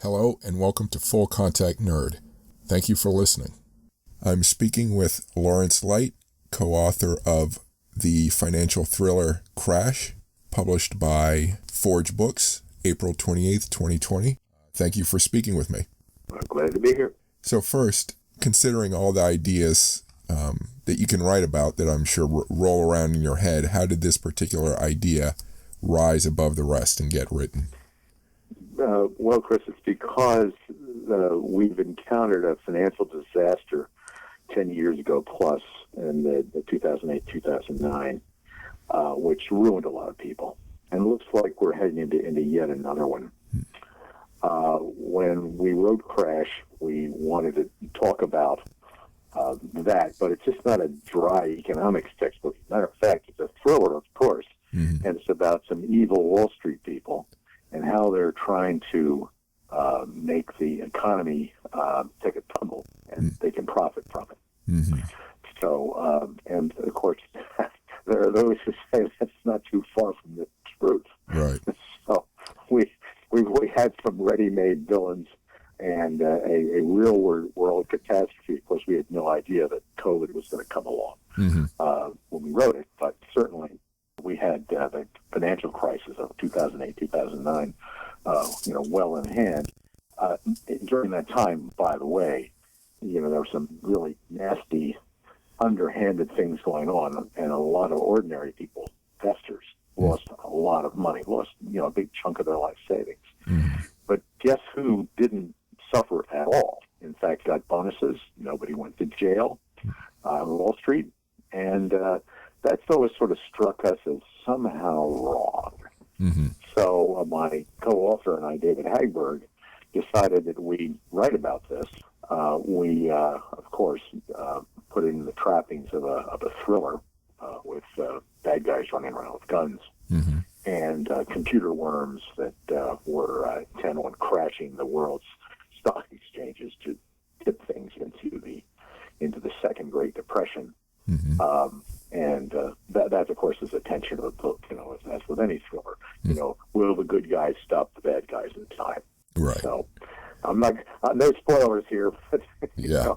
Hello and welcome to Full Contact Nerd. Thank you for listening. I'm speaking with Lawrence Light, co-author of the financial thriller Crash, published by Forge Books, April 28th, 2020. Thank you for speaking with me. I'm glad to be here. So first, considering all the ideas that you can write about that I'm sure roll around in your head, how did this particular idea rise above the rest and get written? Well, Cris, it's because we've encountered a financial disaster 10 years ago plus in the 2008-2009, which ruined a lot of people. And it looks like we're heading into yet another one. When we wrote Crash, we wanted to talk about that, but it's just not a dry economics textbook. As a matter of fact, it's a thriller, of course, and it's about some evil Wall Street people and how they're trying to make the economy take a tumble, and they can profit from it. So, and of course, there are those who say that's not too far from the truth. Right. So we had some ready-made villains and a real world catastrophe. Of course, we had no idea that COVID was going to come along when we wrote it, but certainly we had the financial crisis of 2008, 2009, well in hand. During that time, by the way, there were some really nasty, underhanded things going on, and a lot of ordinary people, investors, lost a lot of money, lost a big chunk of their life savings. But guess who didn't suffer at all? In fact, got bonuses. Nobody went to jail on Wall Street, and that's always sort of struck us as somehow wrong. So my co-author and I, David Hagberg, decided that we'd write about this. We, of course, put in the trappings of a thriller with bad guys running around with guns and computer worms that were intent on crashing the world's stock exchanges to tip things into the Second Great Depression. And that, of course, is the tension of the book, as with any thriller. Will the good guys stop the bad guys in time? Right. So I'm not, no spoilers here, but, Yeah.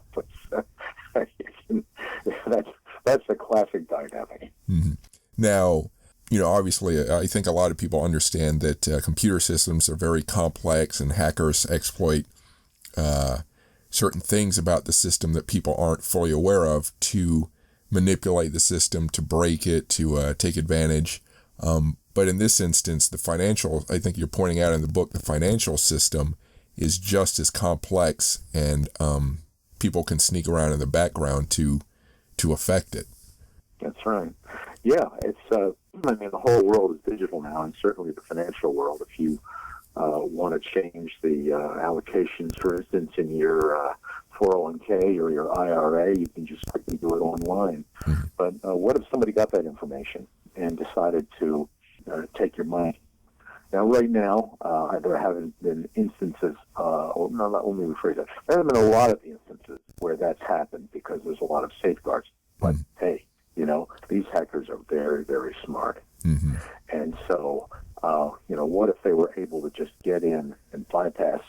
that's a classic dynamic. Now, obviously, I think a lot of people understand that computer systems are very complex and hackers exploit certain things about the system that people aren't fully aware of to manipulate the system, to break it, to take advantage. But in this instance, I think you're pointing out in the book, the financial system is just as complex, and people can sneak around in the background to affect it. That's right. Yeah, it's the whole world is digital now, and certainly the financial world. If you want to change the allocations, for instance, in your 401k or your IRA, you can just quickly do it online. But what if somebody got that information and decided to take your money? Now, right now, there haven't been instances, let me rephrase that. There haven't been a lot of instances where that's happened because there's a lot of safeguards. But hey, these hackers are very, very smart. And so, what if they were able to just get in and bypass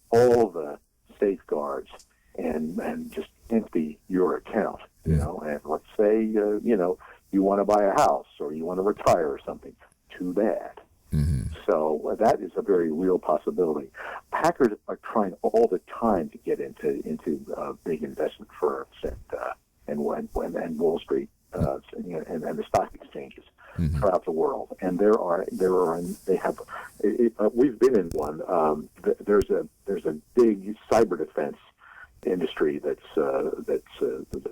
all the safeguards and just empty your account, and let's say, you want to buy a house or you want to retire or something. Too bad. So that is a very real possibility. Hackers are trying all the time to get into big investment firms and Wall Street and the stock exchanges throughout the world. And we've been in one. There's a big cyber defense industry that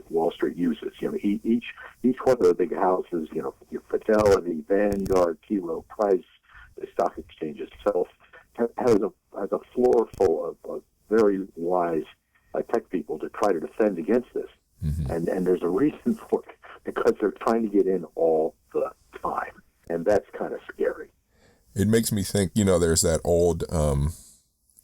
Wall Street uses. Each one of the big houses, your Fidelity, Vanguard, T. Rowe Price, the stock exchange itself has a floor full of very wise tech people to try to defend against this. And there's a reason for it, because they're trying to get in all the time, and that's kind of scary. It makes me think, there's that old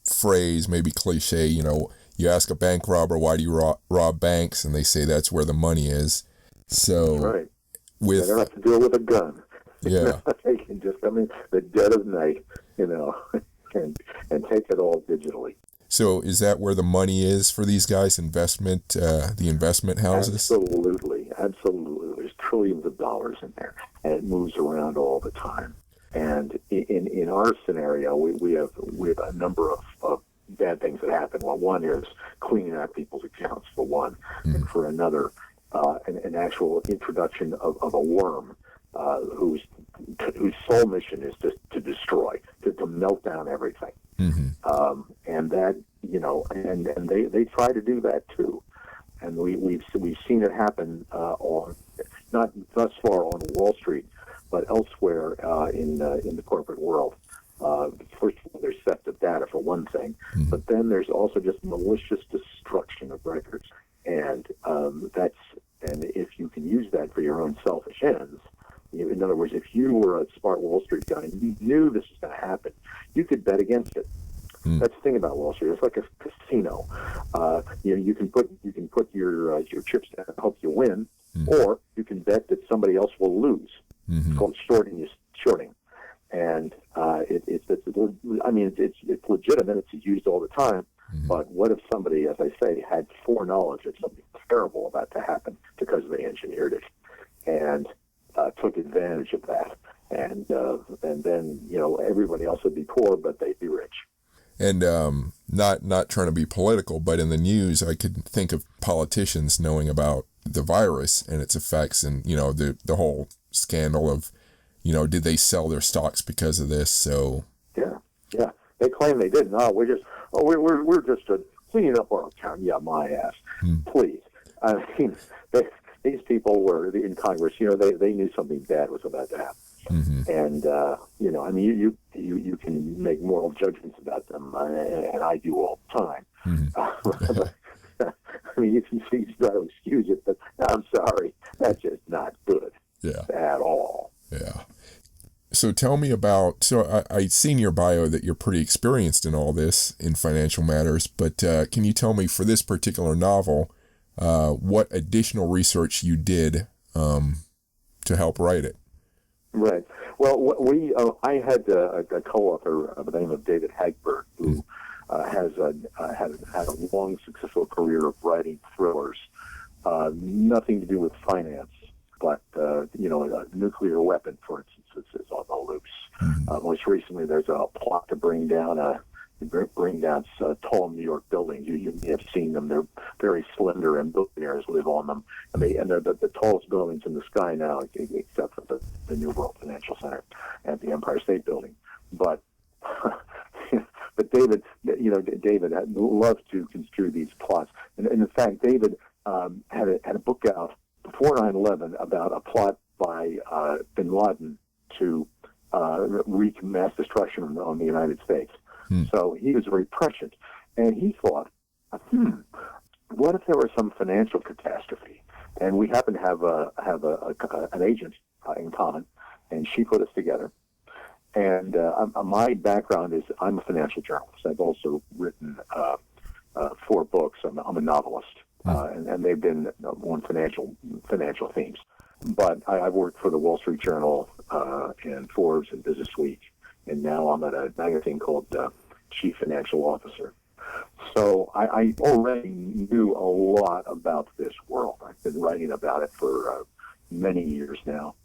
phrase, maybe cliche, you ask a bank robber, why do you rob banks? And they say that's where the money is. So right. They don't have to deal with a gun. Yeah. They can just come in the dead of night, and take it all digitally. So is that where the money is for these guys? The investment houses? Absolutely. There's trillions of dollars in there, and it moves around all the time. And in our scenario, we have a number of bad things that happen. Well, one is cleaning out people's accounts, for one, and for another, an actual introduction of a worm whose sole mission is to destroy, to melt down everything. And that, and they try to do that too. And we've seen it happen on, not thus far on Wall Street, but elsewhere in the corporate world. First of all, there's theft of data for one thing, but then there's also just malicious destruction of records, and if you can use that for your own selfish ends. In other words, if you were a smart Wall Street guy and you knew this was going to happen, you could bet against it. That's the thing about Wall Street. It's like a casino. You can put your chips down and hope you win, or you can bet that somebody else will lose. It's called shorting. And it's legitimate. It's used all the time. But what if somebody, as I say, had foreknowledge that something terrible about to happen because they engineered it and took advantage of that, and then everybody else would be poor, but they'd be rich. And not trying to be political, but in the news, I could think of politicians knowing about the virus and its effects, and the whole scandal of, did they sell their stocks because of this? So yeah, they claim they didn't. No, we're just cleaning up our account. Yeah, my ass. Please. I mean, these people were in Congress. They knew something bad was about to happen. And you can make moral judgments about them, and I do all the time. I mean, you can try to excuse it, but I'm sorry, that's just not good at all. Yeah. So tell me about. So I'd seen your bio that you're pretty experienced in all this in financial matters, but can you tell me for this particular novel, what additional research you did to help write it? Right. Well, I had a co-author by the name of David Hagberg, who has had a long, successful career of writing thrillers, nothing to do with finance, but a nuclear weapon, for instance, is on the loose. Most recently, there's a plot to bring down tall New York buildings. You may have seen them. They're very slender, and billionaires live on them. And they're the tallest buildings in the sky now, except for the New World Financial Center and the Empire State Building. But David loves to construe these plots. And in fact, David had a book out before 9/11 about a plot by bin Laden to wreak mass destruction on the United States. So he was very prescient, and he thought, what if there were some financial catastrophe? And we happen to have an agent in common, and she put us together. And my background is I'm a financial journalist. I've also written 4 books. I'm a novelist, and they've been on financial themes. But I've worked for the Wall Street Journal and Forbes and Business Week. And now I'm at a magazine called Chief Financial Officer. So I already knew a lot about this world. I've been writing about it for many years now.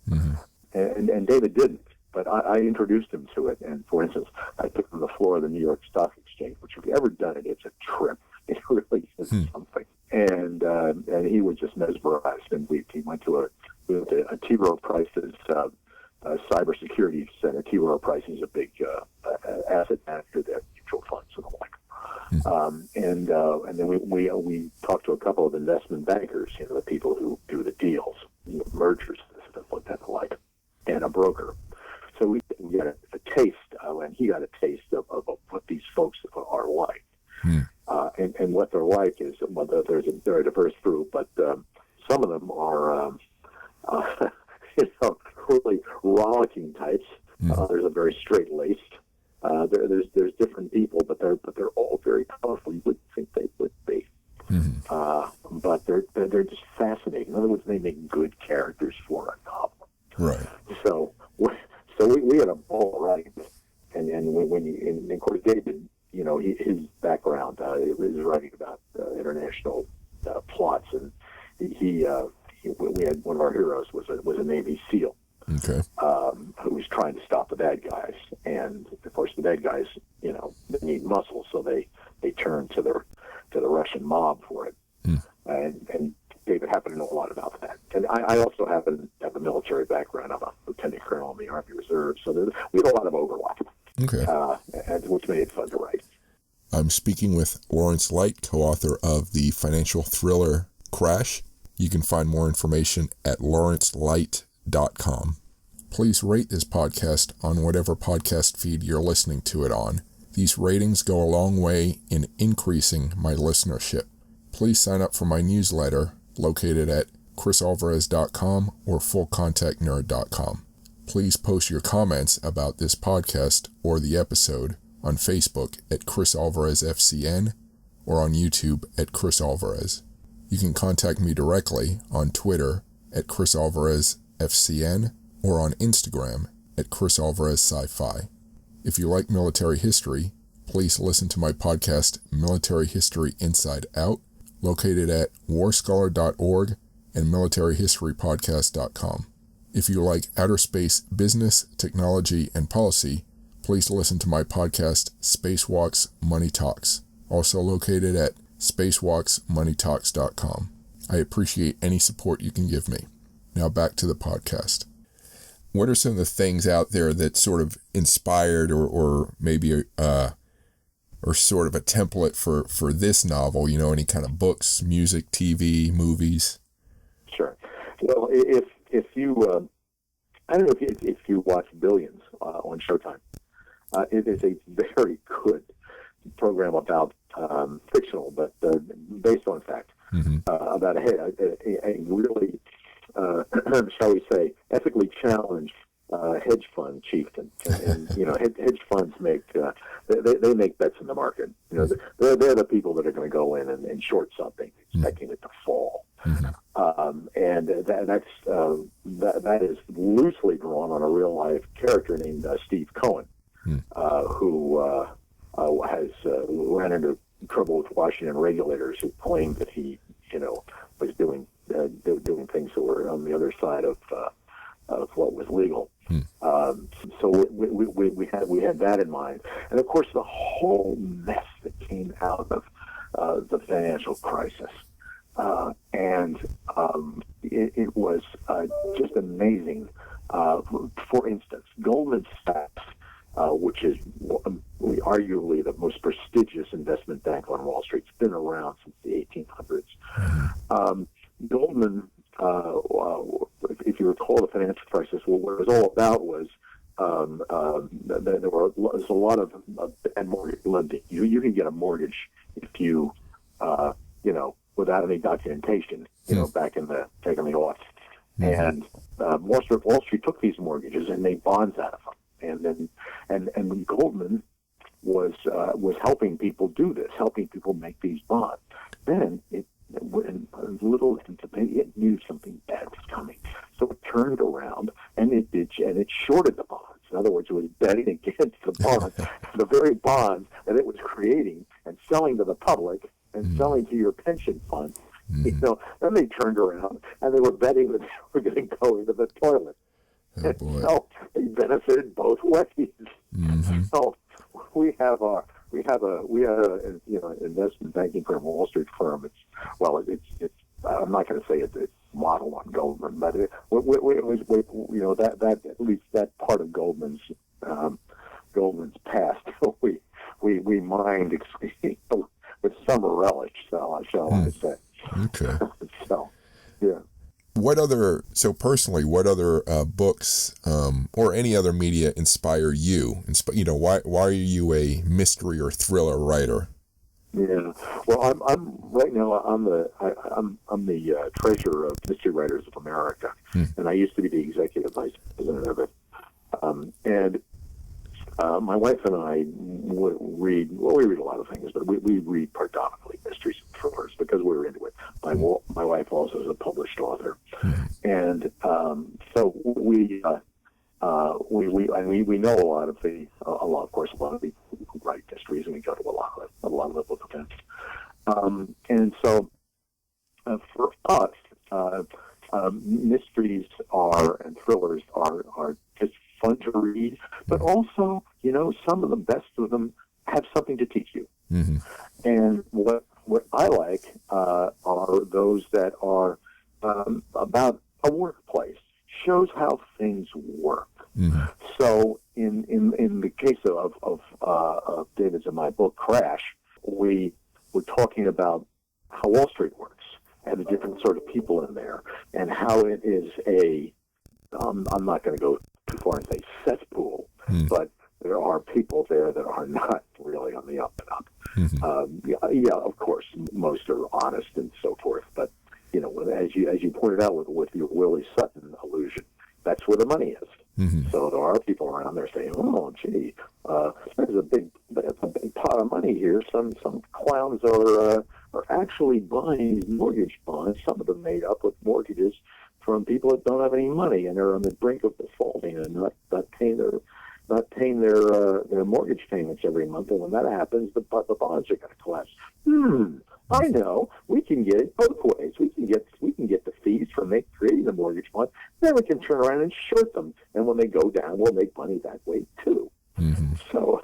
And David didn't, but I introduced him to it. And for instance, I took him to the floor of the New York Stock Exchange, which if you've ever done it, it's a trip. It really is something. And he was just mesmerized. And we went to a T. Rowe Price's cybersecurity center. T. Rowe Price is a big asset manager there, mutual funds and the like. And then we talked to a couple of investment bankers, the people who do the deals, mergers, stuff like that, the like, and a broker. So we got a taste, and he got a taste of what these folks are like. And what they're like is, they're a diverse group, but some of them are, really rollicking types. Others are very straight-laced. There's different people, but they're all very colorful. You wouldn't think they would be, but they're just fascinating. In other words, they make good characters for a novel. Right. So we had a ball writing, and of course was writing about international plots, and we had one of our heroes was a Navy SEAL. Okay. Who was trying to stop the bad guys, and of course the bad guys, they need muscle, so they turn to the Russian mob for it. And David happened to know a lot about that. And I also happen to have a military background. I'm a lieutenant colonel in the Army Reserve, so we had a lot of overlap. Okay. And which made it fun to write. I'm speaking with Lawrence Light, co-author of the financial thriller Crash. You can find more information at lawrencelight.com. Please rate this podcast on whatever podcast feed you're listening to it on. These ratings go a long way in increasing my listenership. Please sign up for my newsletter located at crisalvarez.com or fullcontactnerd.com. Please post your comments about this podcast or the episode on Facebook at Cris Alvarez FCN or on YouTube at Cris Alvarez. You can contact me directly on Twitter at Cris Alvarez FCN or on Instagram at Cris Alvarez Sci-Fi. If you like military history, please listen to my podcast Military History Inside Out, located at warscholar.org and militaryhistorypodcast.com. If you like outer space business, technology, and policy, please listen to my podcast Spacewalks Money Talks, also located at spacewalksmoneytalks.com. I appreciate any support you can give me. Now back to the podcast. What are some of the things out there that sort of inspired or maybe or sort of a template for this novel? Any kind of books, music, TV, movies? Sure. Well, if you, I don't know if you watch Billions on Showtime. It is a very good program about fictional, but based on fact, about a really, shall we say, ethically challenged hedge fund chieftain. And hedge funds make they make bets in the market. They're the people that are going to go in and short something, expecting it to fall. And that is loosely drawn on a real life character named Steve Cohen, who has ran into trouble with Washington regulators who claimed that he was doing things that were on the other side of what was legal. So we had that in mind, and of course the whole mess that came out of the financial crisis, and it was just amazing. For instance, Goldman Sachs, which is arguably the most prestigious investment bank on Wall Street, it's been around since the 1800s. Goldman, if you recall the financial crisis, what it was all about was there was a lot of bad mortgage lending. You can get a mortgage if you, without any documentation, back in the aughts. And Wall Street took these mortgages and made bonds out of them. And Goldman was helping people do this, helping people make these bonds. Then it knew something bad was coming, so it turned around and it shorted the bonds. In other words, it was betting against the bonds, the very bonds that it was creating and selling to the public and selling to your pension fund. Then they turned around and they were betting that they were going to go into the toilet. Oh, boy. So they benefited both ways. So we have an investment banking firm, Wall Street firm. It's I'm not going to say it's modeled on Goldman, but it was that at least that part of Goldman's past we mined with some relish, shall I say? Okay. So, yeah. What other books or any other media inspire you? Why are you a mystery or thriller writer? Yeah, well, I'm right now. I'm the treasurer of Mystery Writers of America, and I used to be the executive vice president of it. And my wife and I would read. Well, we read a lot of things, but we read predominantly mysteries and thrillers because we're into it. My wife also is a published author, and so we know a lot of people who write mysteries, and we go to a lot of the offense. And so for us, mysteries and thrillers are just fun to read, but also, some of the best of them have something to teach you. Mm-hmm. And what I like are those that are about a workplace, shows how things work. Mm-hmm. So in the case of David's and my book, Crash, we were talking about how Wall Street works and the different sort of people in there, and how it is I'm not going to go too far and say cesspool, but there are people there that are not really on the up and up. Mm-hmm. Yeah, of course, most are honest and so forth, but as you pointed out with your Willie Sutton allusion, that's where the money is. Mm-hmm. So there are people around there saying, "Oh, gee, there's a big pot of money here. Some clowns are actually buying mortgage bonds. Some of them made up with mortgages from people that don't have any money, and they're on the brink of defaulting and not paying their mortgage payments every month. And when that happens, the bonds are going to collapse." I know. We can get it both ways. We can get the fees from creating the mortgage bond. Then we can turn around and short them. And when they go down, we'll make money that way too. Mm-hmm. So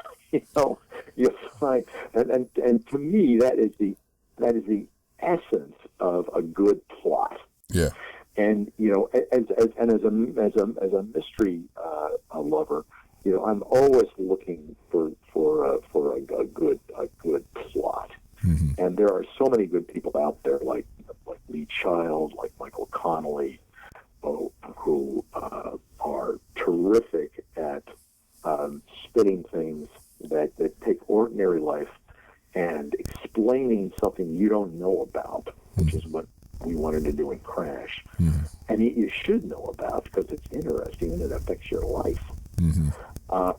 you find, and to me, that is the essence of a good plot. Yeah. And as a mystery lover, I'm always looking for a good plot. Mm-hmm. And there are so many good people out there, like Lee Child, like Michael Connolly, who are terrific at spinning things that take ordinary life and explaining something you don't know about, which is what we wanted to do in Crash. Mm-hmm. And you should know about because it's interesting and it affects your life. Mm-hmm.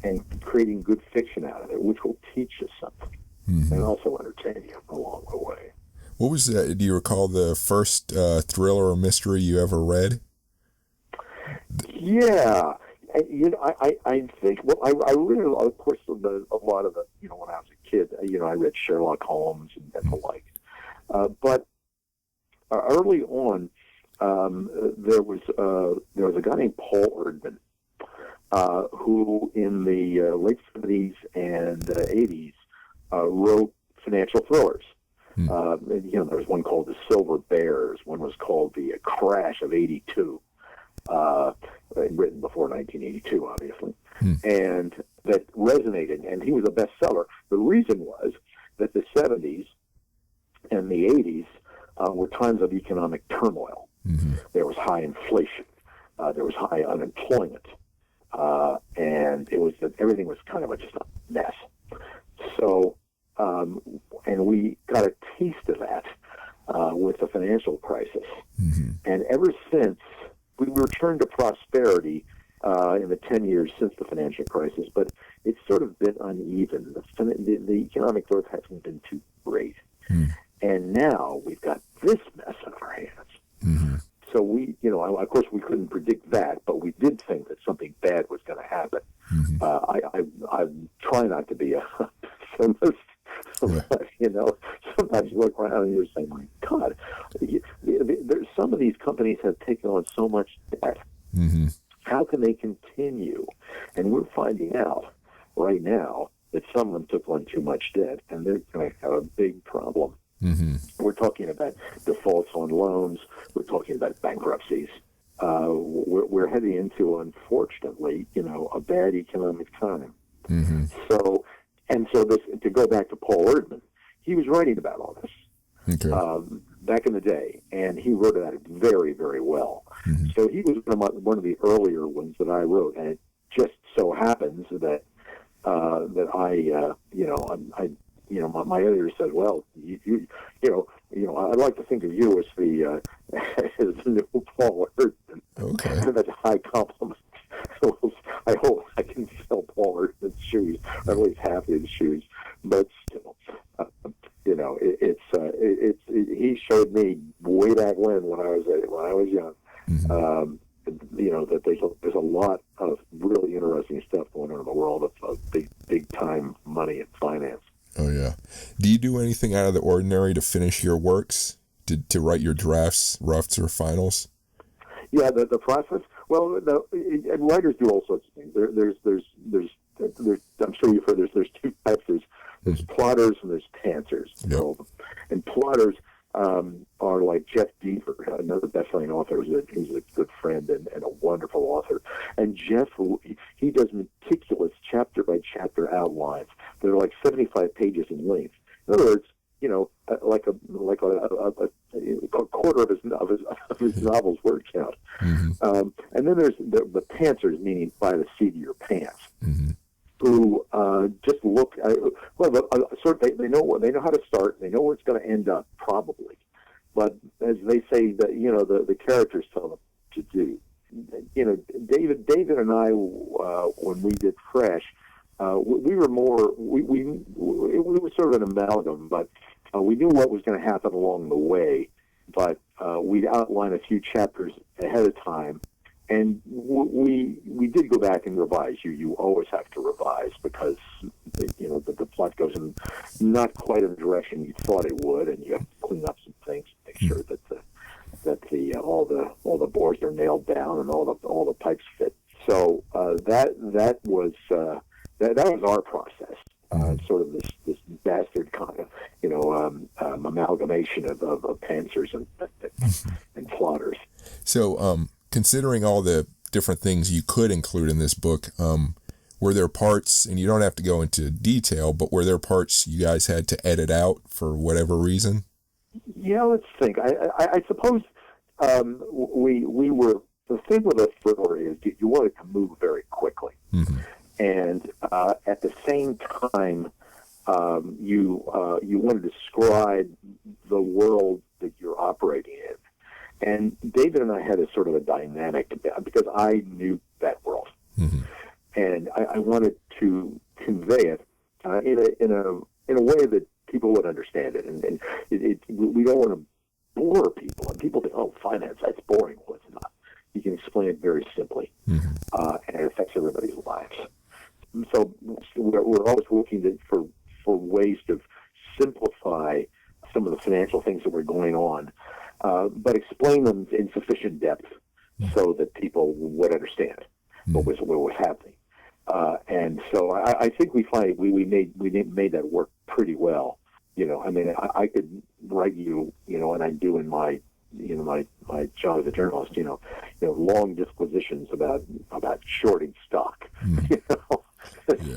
And creating good fiction out of it, which will teach you something. Mm-hmm. And also entertain you along the way. What was that? Do you recall the first thriller or mystery you ever read? Yeah. I think, well, I really, of course, a lot of the, when I was a kid, I read Sherlock Holmes and the like. But early on, there was a guy named Paul Erdman, who in the late 70s and 80s wrote financial thrillers. There was one called The Silver Bears. One was called The Crash of '82, written before 1982, obviously, and that resonated. And he was a bestseller. The reason was that the 70s and the 80s were times of economic turmoil. Mm-hmm. There was high inflation. There was high unemployment. And it was everything was kind of just a mess. So, and we got a taste of that with the financial crisis. Mm-hmm. And ever since, we returned to prosperity in the 10 years since the financial crisis, but it's sort of been uneven. The economic growth hasn't been too great. Mm-hmm. And now we've got this mess on our hands. Mm-hmm. So we, of course, we couldn't predict that, but we did think that something bad was going to happen. Mm-hmm. I try not to be a pessimist, but, sometimes you look around and you're saying, my God, some of these companies have taken on so much debt. Mm-hmm. How can they continue? And we're finding out right now that some of them took on too much debt, and they're going to have a big problem. Mm-hmm. We're talking about defaults on loans. We're talking about bankruptcies. We're heading into, unfortunately, a bad economic time. Mm-hmm. So this, to go back to Paul Erdman, he was writing about all this back in the day, and he wrote it out very, very well. Mm-hmm. So he was one of the earlier ones that I wrote, and it just so happens that my editor said, "Well, I'd like to think of you as the new Paul Erdman." Okay, that's a high compliment. So I hope I can fill Paul Erdman's shoes, or at least half his shoes. But still, he showed me way back when I was young. Mm-hmm. That there's a lot of really interesting stuff going on in the world of big time money and finance. Oh, yeah. Do you do anything out of the ordinary to finish your works, to write your drafts, roughs, or finals? Yeah, the process. Well, and writers do all sorts of things. There's I'm sure you've heard there's two types. There's plotters and there's pantsers. Yep. And plotters are like Jeff Deaver, another best-selling author who's a good friend and a wonderful author. And Jeff, he does meticulous chapter-by-chapter outlines that are like 75 pages in length. In other words, like a quarter of his novel's word count. Mm-hmm. And then there's the pantsers, meaning by the seat of your pants. Mm-hmm. Who just look they know how to start, they know where it's going to end up probably, but as they say that the characters tell them to do. David and I when we did Fresh, we were more we were sort of an amalgam, but we knew what was going to happen along the way, but we'd outline a few chapters ahead of time. And we did go back and revise. You always have to revise because the plot goes in not quite in the direction you thought it would, and you have to clean up some things to make sure that all the bores are nailed down and all the pipes fit. So that was our process. Sort of this bastard kind of amalgamation of pantsers and plotters. So. Considering all the different things you could include in this book, were there parts, and you don't have to go into detail, but were there parts you guys had to edit out for whatever reason? Yeah, let's think. I suppose we were, the thing with a thriller is you wanted to move very quickly. Mm-hmm. And at the same time, you want to describe the world that you're operating in. And David and I had a sort of a dynamic because I knew that world, mm-hmm. and I wanted to convey it in a way that people would understand it. And we don't want to bore people. And people think, "Oh, finance, that's boring." Well, it's not. You can explain it very simply, mm-hmm. And it affects everybody's lives. So we're always looking for ways to simplify some of the financial things that were going on. But explain them in sufficient depth so that people would understand what was happening. And so I think we made that work pretty well. I mean, I could write and I do in my job as a journalist, long disquisitions about shorting stock. Yeah.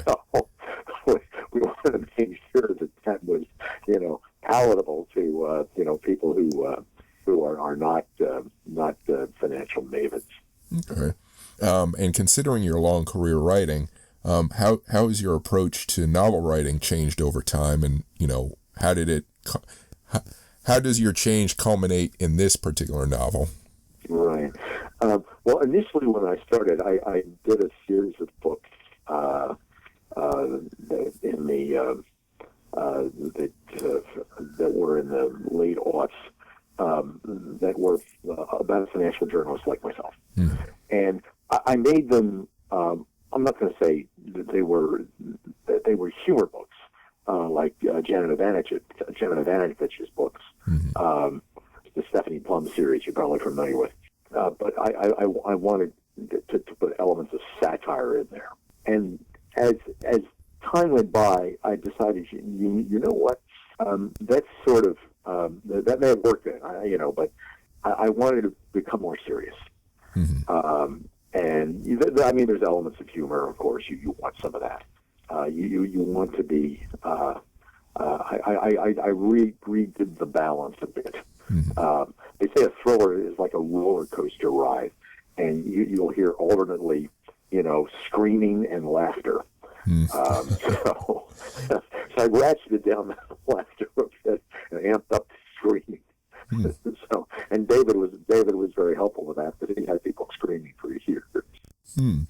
So we wanted to make sure that was, palatable to people who are not financial mavens. Okay. And considering your long career writing, how has your approach to novel writing changed over time? And, how does your change culminate in this particular novel? Right. Well, initially when I started, I did a series of books that were in the late aughts. That were about a financial journalist like myself. Mm. And I made them, I'm not going to say that they were humor books, like Janet Ivanovich's books, mm-hmm. The Stephanie Plum series you're probably familiar with. But I wanted to put elements of satire in there. And as time went by, I decided, you know what, that's sort of, that may have worked then, but I wanted to become more serious. Mm-hmm. And there's elements of humor, of course. You want some of that. You want to be. I redid the balance a bit. Mm-hmm. They say a thriller is like a roller coaster ride, and you'll hear alternately, screaming and laughter. So I ratcheted down that laughter a bit and amped up the screaming. So, and David was very helpful with that because he had people screaming for years. Do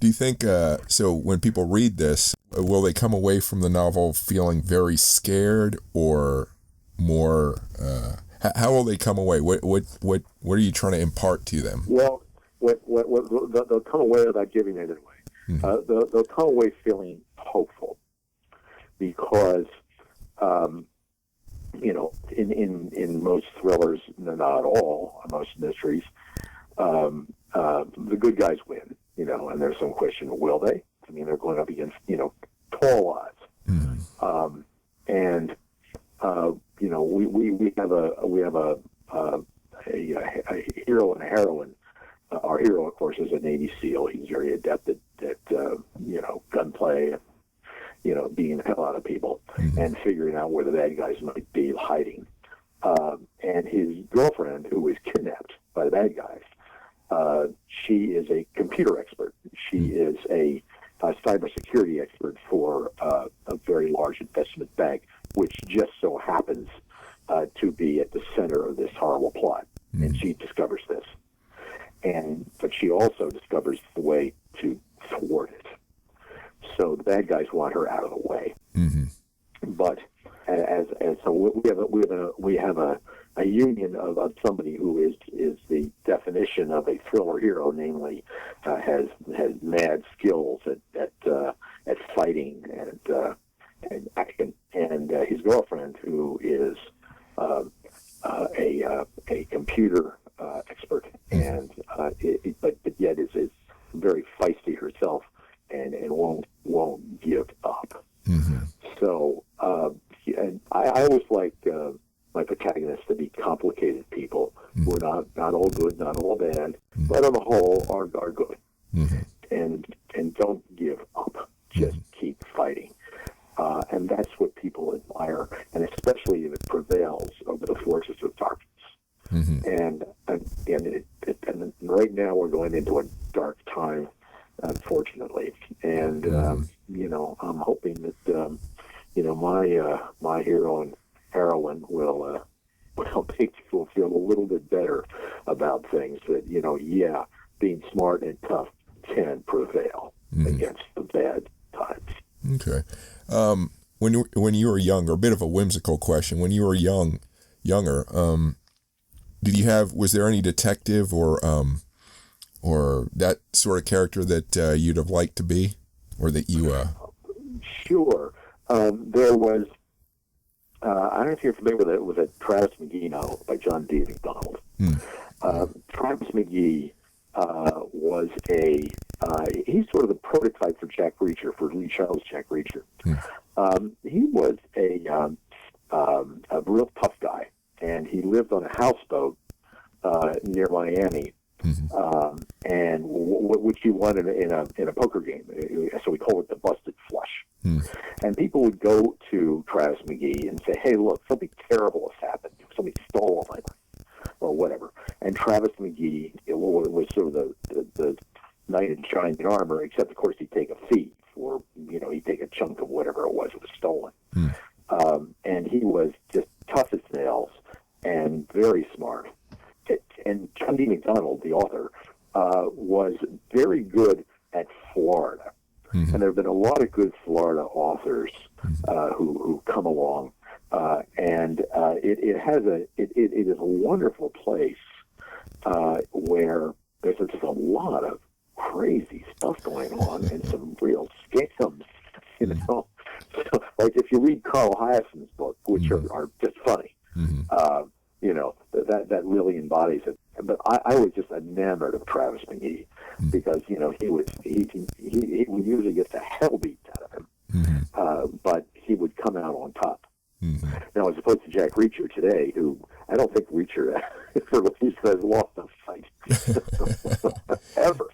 you think so? When people read this, will they come away from the novel feeling very scared, or more? How will they come away? What are you trying to impart to them? Well, they'll come away without giving it away. Mm-hmm. They'll come away feeling hopeful because in most thrillers, not all, most mysteries, the good guys win, and there's some question, will they? I mean, they're going up against, tall odds. Mm-hmm. We have a hero and a heroine. Our hero, of course, is a Navy SEAL. He's very adept at gunplay, beating the hell out of people, mm-hmm. and figuring out where the bad guys might be hiding. And his girlfriend, who was kidnapped by the bad guys, she is a computer expert. She mm-hmm. is a cybersecurity expert for a very large investment bank, which just so happens to be at the center of this horrible plot. Mm-hmm. And she discovers this. But she also discovers the way to thwart it. So the bad guys want her out of the way. Mm-hmm. But so we have a union of somebody who is the definition of a thriller hero, namely has mad skills at fighting and action, and his girlfriend, who is a computer expert, and but yet is very feisty herself, and won't give up. Mm-hmm. So and I always like my protagonists to be complicated people who are not all good, not all bad, but on the whole are good, and don't give up. Just keep fighting. And that's what people admire, and especially if it prevails over the forces of darkness. Mm-hmm. And right now we're going into a dark time, unfortunately. And I'm hoping that my hero and heroine will make people feel a little bit better about things. That being smart and tough can prevail against the bad times. Okay. When you were younger, a bit of a whimsical question. When you were younger, was there any detective or that sort of character that you'd have liked to be, or that you? Sure. There was. I don't know if you're familiar with a Travis McGee novel by John D. McDonald. Travis McGee was he's sort of the prototype for Jack Reacher, for Lee Charles Jack Reacher. He was a real tough guy, and he lived on a houseboat near Miami, and which he won in a poker game. So we call it the Busted Flush. And people would go to Travis McGee and say, "Hey, look, something terrible has happened. Somebody stole all my money," or whatever. And Travis McGee was sort of the knight in shining armor, except of course he'd take a fee, or he'd take a chunk of whatever it was stolen. And he was just tough as nails and very smart. And John D. McDonald, the author, was very good at Florida. And there have been a lot of good Florida authors who come along, and it is a wonderful place where there's just a lot of crazy stuff going on and some real scams, So, like if you read Carl Hyacint's book, which are just funny, that really embodies it. But I was just enamored of Travis McGee because he would usually get the hell beat out of him, but he would come out on top. Now, as opposed to Jack Reacher today, who I don't think Reacher has lost a fight ever.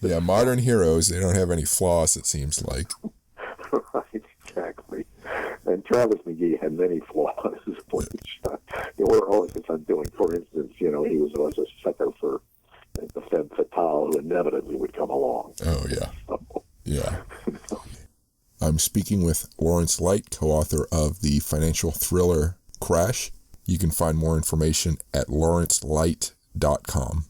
Yeah, modern heroes, they don't have any flaws, it seems like. Right, exactly. And Travis McGee had many flaws, which were always undoing. For instance, he was a sucker for the femme fatale who inevitably would come along. Oh, yeah. Yeah. I'm speaking with Lawrence Light, co-author of the financial thriller Crash. You can find more information at lawrencelight.com.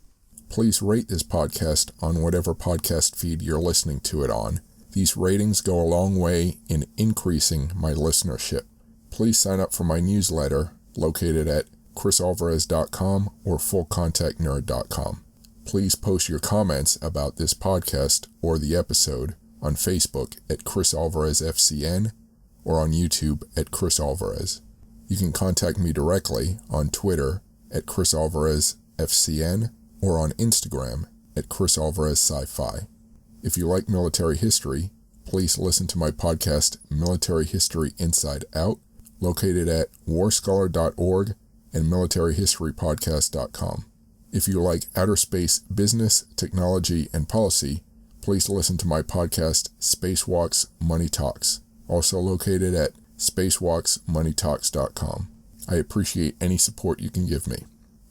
Please rate this podcast on whatever podcast feed you're listening to it on. These ratings go a long way in increasing my listenership. Please sign up for my newsletter located at crisalvarez.com or fullcontactnerd.com. Please post your comments about this podcast or the episode on Facebook at Cris Alvarez FCN or on YouTube at Cris Alvarez. You can contact me directly on Twitter at Cris Alvarez FCN or on Instagram at Cris Alvarez Sci-Fi. If you like military history, please listen to my podcast Military History Inside Out, located at warscholar.org and militaryhistorypodcast.com. If you like outer space business, technology, and policy, please listen to my podcast Spacewalks Money Talks, also located at spacewalksmoneytalks.com. I appreciate any support you can give me.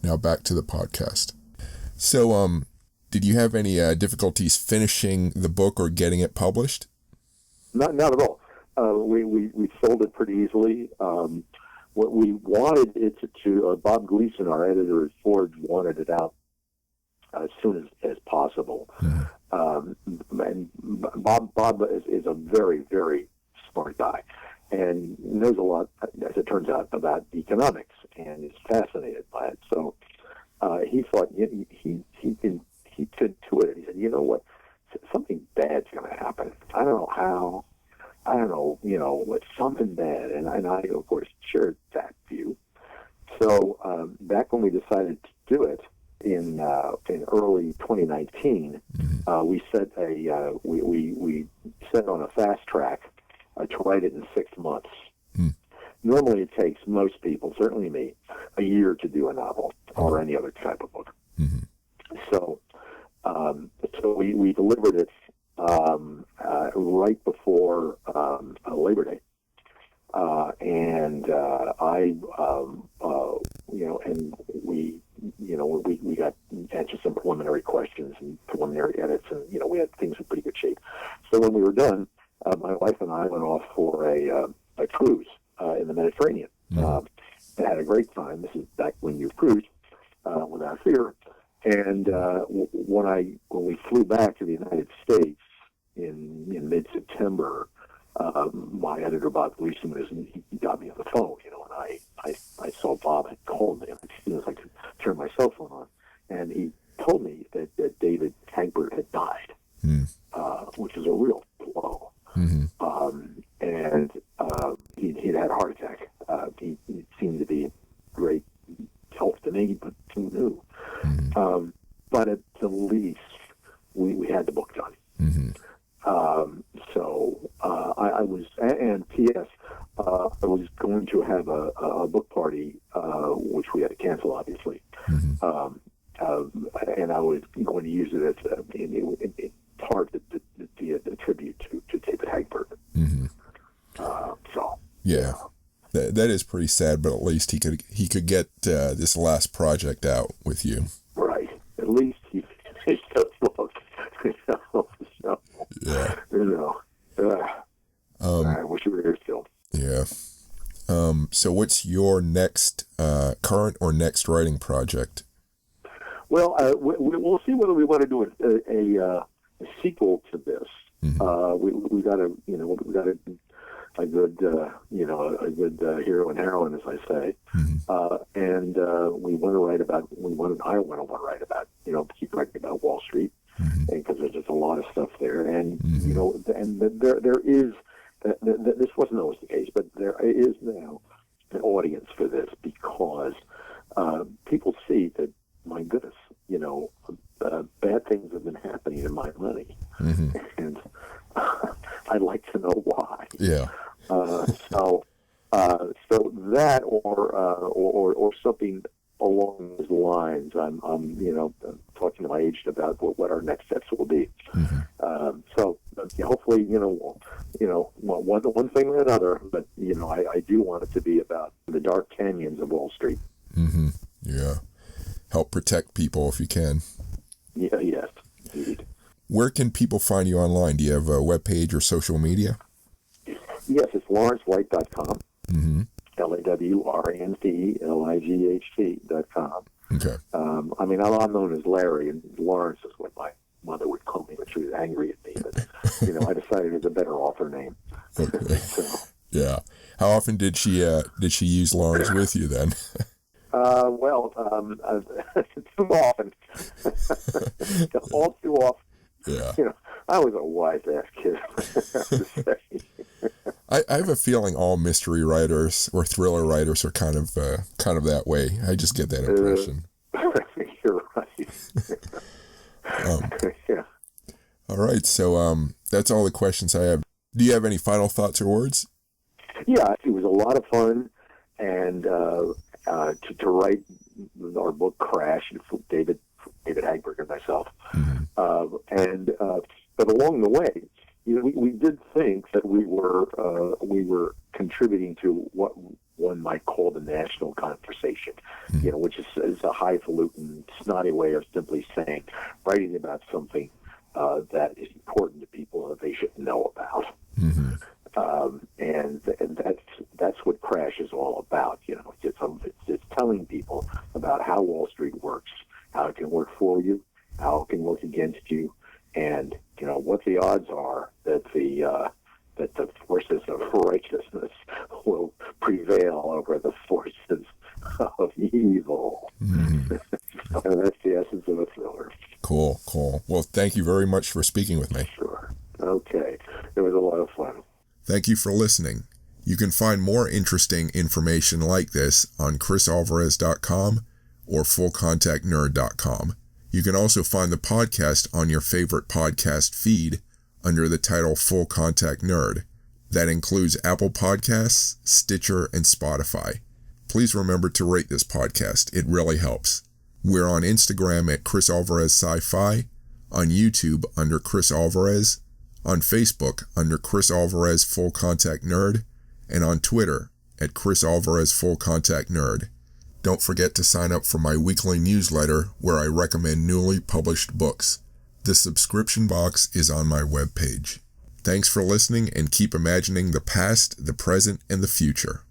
Now back to the podcast. So, did you have any difficulties finishing the book or getting it published? Not at all. We sold it pretty easily. What we wanted it to Bob Gleason, our editor at Forge, wanted it out as soon as possible. Mm-hmm. And Bob is a very, very smart guy and knows a lot, as it turns out, about economics and is fascinated by it. So he thought he could do it. He said, you know what, something bad's going to happen. I don't know how. I don't know, it's something bad. And I, of course, shared that view. So back when we decided to do it in early 2019, we set we set on a fast track to write it in 6 months. Normally it takes most people, certainly me, a year to do a novel or any other type of book. So we delivered it right before Labor Day, and we got answered some preliminary questions and preliminary edits, and we had things in pretty good shape. So when we were done, my wife and I went off for a cruise in the Mediterranean. And had a great time. This is back when you cruised without fear. And when we flew back to the United States in mid-September, my editor Bob Gleason he got me on the phone, and I saw Bob had called me as soon as I could turn my cell phone on, and he told me that David Hagberg had died, which is a real blow. And he'd had a heart attack. He seemed to be in great health to me, but who knew? But at the least, we had the book done. So I was, and P.S., I was going to have a book party, which we had to cancel, obviously. And I was going to use it as it's hard to be a tribute to David Hagberg. Yeah. That is pretty sad, but at least he could get this last project out with you. Right. At least he finished the book. Yeah. I wish you were here still. Yeah. So what's your next current or next writing project? Well, we'll see whether we want to do a sequel to this. We got a good hero and heroine, as I say, and I want to write about keep writing about Wall Street, because there's just a lot of stuff there, and there is this wasn't always the case, but there is now an audience for this, because people see that, my goodness, bad things have been happening in my money, and I'd like to know why. Yeah. So that or something along those lines. I'm talking to my agent about what our next steps will be. So hopefully, one thing or another. But I do want it to be about the dark canyons of Wall Street. Yeah. Help protect people if you can. Yeah. Yes. Indeed. Where can people find you online? Do you have a webpage or social media? Yes, it's lawrencelight.com. LAWRENCELIGHT.com. Okay. I'm known as Larry, and Lawrence is what my mother would call me when she was angry at me. But I decided it's a better author name. Okay. So. Yeah. How often did she use Lawrence with you then? Too often. All too often. Yeah. I was a wise ass kid. I have a feeling all mystery writers or thriller writers are kind of that way. I just get that impression. You're right. Yeah. All right, so that's all the questions I have. Do you have any final thoughts or words? Yeah, it was a lot of fun, and to write our book Crash, David Hagberg and myself, but along the way, we did think that we were contributing to what one might call the national conversation, which is a highfalutin, snotty way of simply saying, writing about something that is important to people that they should know about. Mm-hmm. And that's what Crash is all about. It's telling people about how Wall Street works, how it can work for you, how it can work against you, and what the odds are that the forces of righteousness will prevail over the forces of evil. Mm-hmm. And that's the essence of a thriller. Cool. Well, thank you very much for speaking with me. Sure. Okay. It was a lot of fun. Thank you for listening. You can find more interesting information like this on CrisAlvarez.com or FullContactNerd.com. You can also find the podcast on your favorite podcast feed under the title Full Contact Nerd. That includes Apple Podcasts, Stitcher, and Spotify. Please remember to rate this podcast. It really helps. We're on Instagram at Cris Alvarez Sci-Fi, on YouTube under Cris Alvarez, on Facebook under Cris Alvarez Full Contact Nerd, and on Twitter at Cris Alvarez Full Contact Nerd. Don't forget to sign up for my weekly newsletter where I recommend newly published books. The subscription box is on my webpage. Thanks for listening, and keep imagining the past, the present, and the future.